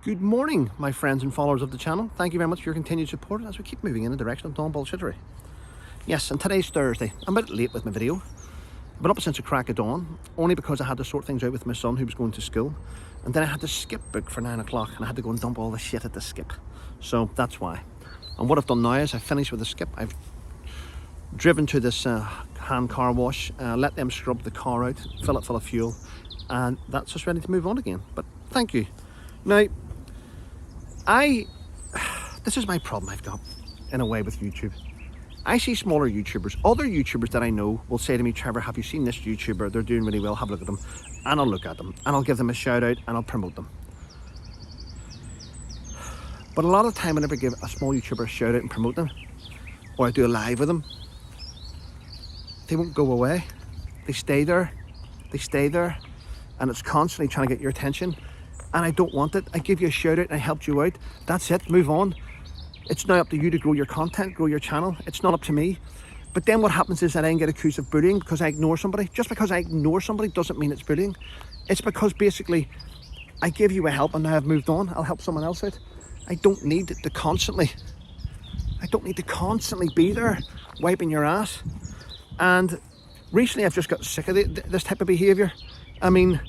Good morning, my friends and followers of the channel. Thank you very much for your continued support as we keep moving in the direction of non-bullshittery. Yes, and today's Thursday. I'm a bit late with my video. I've been up since the crack of dawn, only because I had to sort things out with my son who was going to school. And then I had the skip book for 9 o'clock and I had to go and dump all the shit at the skip. So that's why. And what I've done now is I've finished with the skip. I've driven to this hand car wash, let them scrub the car out, fill it full of fuel, and that's us ready to move on again. But thank you. Now, this is my problem I've got, in a way, with YouTube. I see smaller YouTubers, other YouTubers that I know will say to me, Trevor, have you seen this YouTuber? They're doing really well, have a look at them. And I'll look at them, and I'll give them a shout out, and I'll promote them. But a lot of the time, whenever I give a small YouTuber a shout out and promote them, or I do a live with them, they won't go away. They stay there, and it's constantly trying to get your attention. And I don't want it. I give you a shout out and I helped you out. That's it, move on. It's now up to you to grow your content, grow your channel. It's not up to me. But then what happens is that I get accused of bullying because I ignore somebody. Just because I ignore somebody doesn't mean it's bullying. It's because basically I give you a help and now I've moved on. I'll help someone else out. I don't need to constantly be there wiping your ass. And recently I've just got sick of this type of behaviour. I mean,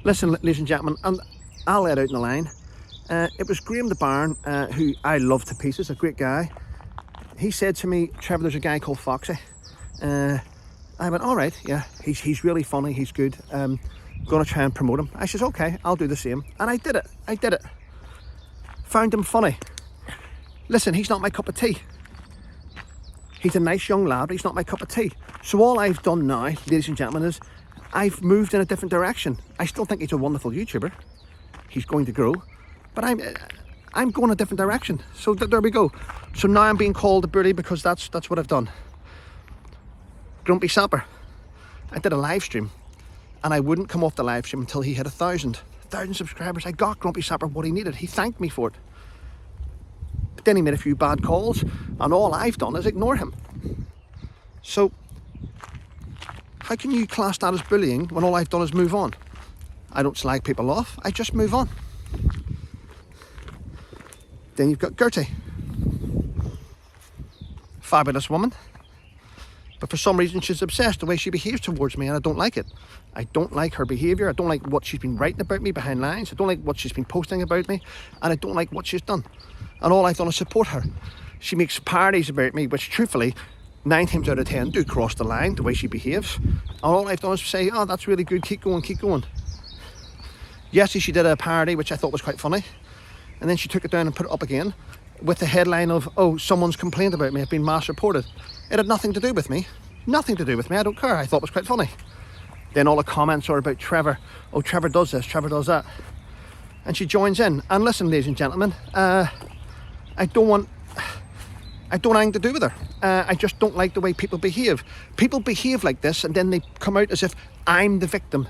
listen, ladies and gentlemen, and I'll let out in the line. It was Graham the Baron, who I love to pieces, a great guy. He said to me, Trevor, there's a guy called Foxy. I went, all right, yeah, he's really funny, he's good. Gonna try and promote him. I says, okay, I'll do the same. And I did it. Found him funny. Listen, he's not my cup of tea. He's a nice young lad, but he's not my cup of tea. So all I've done now, ladies and gentlemen, is I've moved in a different direction. I still think he's a wonderful YouTuber. He's going to grow, but I'm going a different direction. So there we go. So now I'm being called a bully because that's what I've done. Grumpy Sapper. I did a live stream, and I wouldn't come off the live stream until he hit 1,000 subscribers. I got Grumpy Sapper what he needed. He thanked me for it. But then he made a few bad calls, and all I've done is ignore him. So how can you class that as bullying when all I've done is move on? I don't slag people off, I just move on. Then you've got Gertie. Fabulous woman. But for some reason she's obsessed the way she behaves towards me, and I don't like it. I don't like her behaviour. I don't like what she's been writing about me behind lines. I don't like what she's been posting about me, and I don't like what she's done. And all I've done is support her. She makes parodies about me, which truthfully 9 times out of 10 do cross the line, the way she behaves. And all I've done is say, oh, that's really good, keep going. Yesterday she did a parody which I thought was quite funny, and then she took it down and put it up again with the headline of, oh, someone's complained about me, I've been mass reported. It had nothing to do with me. Nothing to do with me, I don't care. I thought it was quite funny. Then all the comments are about Trevor. Oh, Trevor does this, Trevor does that. And she joins in. And listen, ladies and gentlemen, I don't want anything to do with her. I just don't like the way people behave. People behave like this and then they come out as if I'm the victim.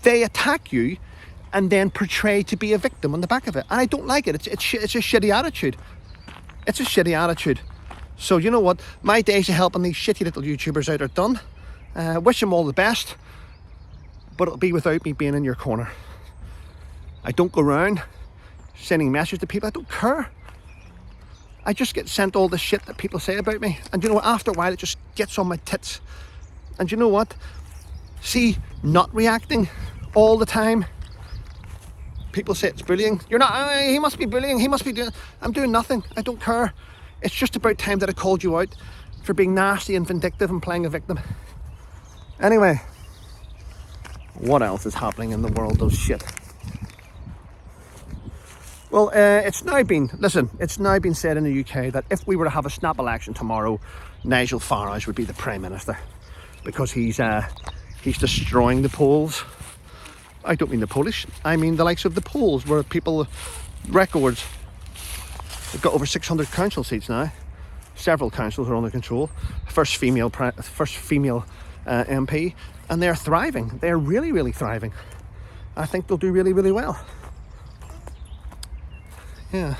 They attack you and then portray to be a victim on the back of it. And I don't like it. It's a shitty attitude. It's a shitty attitude. So you know what? My days of helping these shitty little YouTubers out are done. Wish them all the best. But it'll be without me being in your corner. I don't go around sending messages to people. I don't care. I just get sent all the shit that people say about me. And you know what? After a while, it just gets on my tits. And you know what? See, not reacting all the time. People say it's bullying. You're not, he must be bullying, he must be doing, I'm doing nothing, I don't care. It's just about time that I called you out for being nasty and vindictive and playing a victim. Anyway, what else is happening in the world of shit? Well, it's now been said in the UK that if we were to have a snap election tomorrow, Nigel Farage would be the Prime Minister because he's destroying the polls. I don't mean the Polish, I mean the likes of the Poles, where people, records, they've got over 600 council seats now. Several councils are under control. First female MP, and they're thriving. They're really, really thriving. I think they'll do really, really well. Yeah.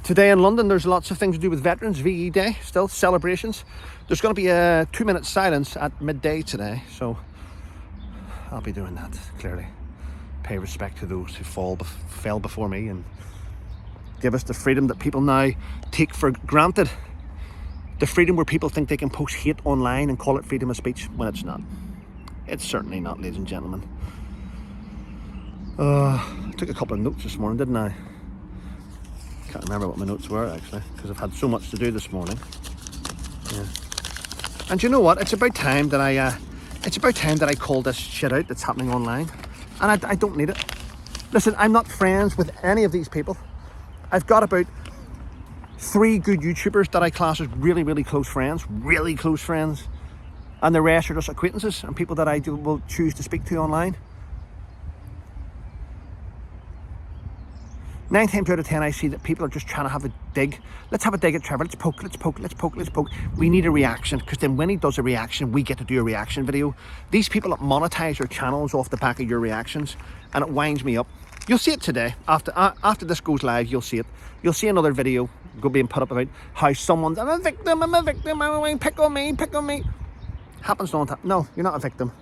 Today in London, there's lots of things to do with Veterans, VE Day, still celebrations. There's going to be a 2-minute silence at midday today, so I'll be doing that, clearly. pay respect to those who fell before me, and give us the freedom that people now take for granted. The freedom where people think they can post hate online and call it freedom of speech when it's not. It's certainly not, ladies and gentlemen. I took a couple of notes this morning, didn't I? Can't remember what my notes were actually, because I've had so much to do this morning. Yeah. And you know what? It's about time that I call this shit out that's happening online, and I don't need it. Listen, I'm not friends with any of these people. I've got about 3 good YouTubers that I class as really, really close friends, and the rest are just acquaintances and people that I will choose to speak to online. 9 times out of 10 I see that people are just trying to have a dig. Let's have a dig at Trevor, let's poke. We need a reaction, because then when he does a reaction, we get to do a reaction video. These people that monetize their channels off the back of your reactions, and it winds me up. You'll see it today. After this goes live, you'll see it. You'll see another video being put up about how someone's, I'm a victim, pick on me. Happens all the time. No, you're not a victim.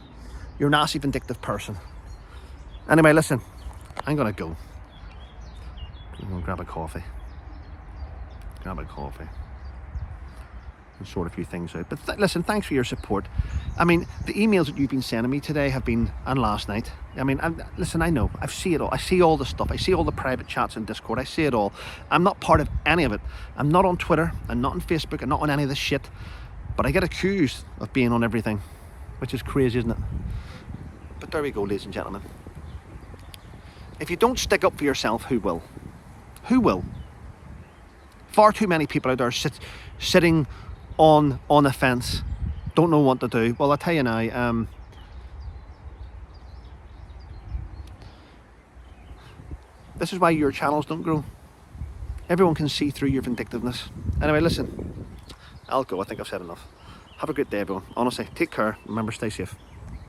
You're a nasty, vindictive person. Anyway, listen, I'm gonna go. I'm gonna grab a coffee. And sort a few things out. But listen, thanks for your support. I mean, the emails that you've been sending me today have been, and last night. I mean, listen, I know, I see it all. I see all the stuff. I see all the private chats in Discord. I see it all. I'm not part of any of it. I'm not on Twitter. I'm not on Facebook. I'm not on any of this shit. But I get accused of being on everything, which is crazy, isn't it? But there we go, ladies and gentlemen. If you don't stick up for yourself, who will? Who will? Far too many people out there sitting on the fence, don't know what to do. Well, I'll tell you now, this is why your channels don't grow. Everyone can see through your vindictiveness. Anyway, listen, I'll go. I think I've said enough. Have a great day, everyone. Honestly, take care. Remember, stay safe.